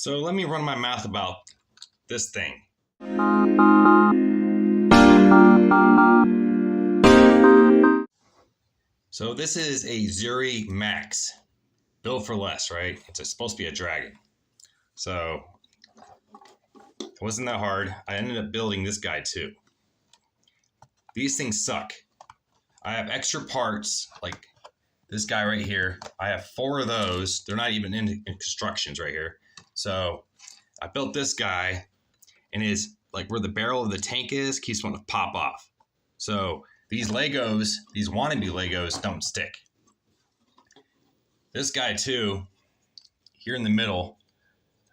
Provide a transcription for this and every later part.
So let me run my mouth about this thing. So this is a Zuru Max, built for less, right? It's supposed to be a dragon. So it wasn't that hard. I ended up building this guy too. These things suck. I have extra parts like this guy right here. I have 4 of those. They're not even in constructions right here. So I built this guy, and is like where the barrel of the tank is, keeps wanting to pop off. So these Legos, these wannabe Legos, don't stick. This guy too, here in the middle,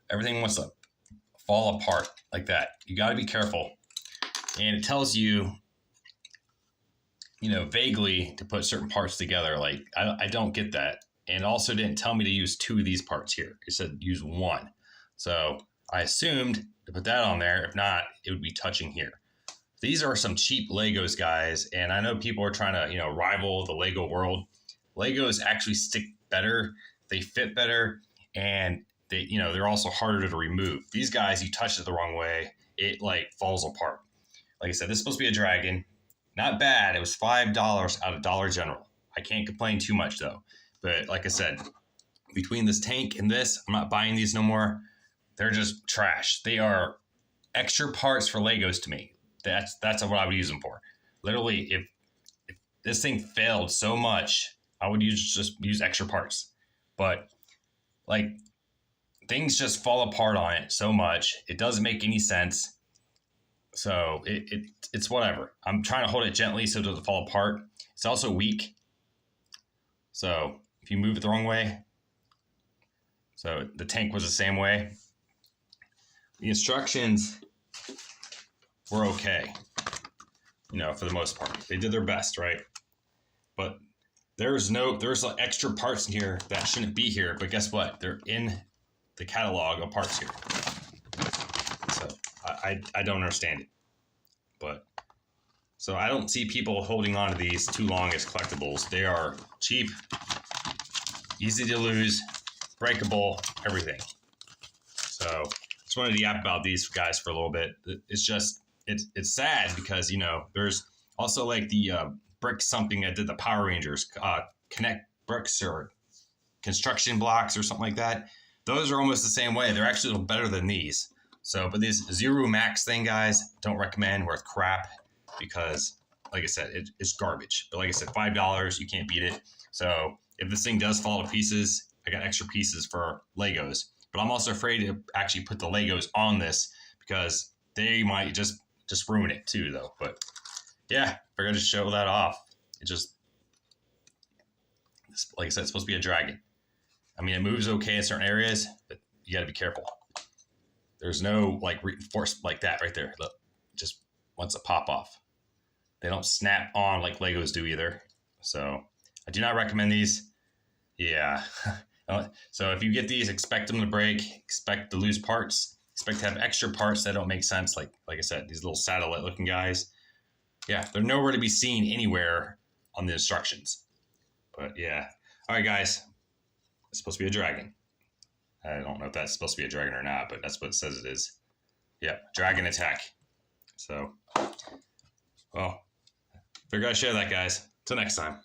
everything wants to fall apart like that. You got to be careful. And it tells you, vaguely to put certain parts together. Like, I don't get that. And it also didn't tell me to use 2 of these parts here. It said use 1. So I assumed to put that on there. If not, it would be touching here. These are some cheap Legos, guys. And I know people are trying to, rival the Lego world. Legos actually stick better. They fit better. And they're also harder to remove. These guys, you touch it the wrong way, it like falls apart. Like I said, this is supposed to be a dragon. Not bad. It was $5 out of Dollar General. I can't complain too much though. But like I said, between this tank and this, I'm not buying these no more. They're just trash. They are extra parts for Legos to me. That's what I would use them for. Literally, if this thing failed so much, I would just use extra parts. But like, things just fall apart on it so much. It doesn't make any sense. So it's whatever. I'm trying to hold it gently so it doesn't fall apart. It's also weak. So if you move it the wrong way. So the tank was the same way. The instructions were okay, for the most part. They did their best, right? But there's like extra parts in here that shouldn't be here. But guess what? They're in the catalog of parts here. So I don't understand it. But so I don't see people holding on to these too long as collectibles. They are cheap, easy to lose, breakable, everything. So just wanted to yap about these guys for a little bit. It's just it's sad because there's also like the brick something that did the Power Rangers connect bricks or construction blocks or something like that. Those are almost the same way. They're actually a little better than these. So, but this Zuru Max thing, guys, don't recommend. Worth crap because, like I said, it's garbage. But like I said, $5, you can't beat it. So if this thing does fall to pieces, I got extra pieces for Legos. But I'm also afraid to actually put the Legos on this because they might just ruin it too, though. But yeah, figured to show that off. It just, like I said, it's supposed to be a dragon. I mean, it moves okay in certain areas, but you got to be careful. There's no like reinforcement like that right there. Look, just wants to pop off. They don't snap on like Legos do either. So I do not recommend these. Yeah. So if you get these, expect them to break, expect to lose parts, expect to have extra parts that don't make sense. Like I said, these little satellite looking guys. Yeah, they're nowhere to be seen anywhere on the instructions. But yeah. All right, guys. It's supposed to be a dragon. I don't know if that's supposed to be a dragon or not, but that's what it says it is. Yeah, dragon attack. So, well, figured I'd share that, guys. Till next time.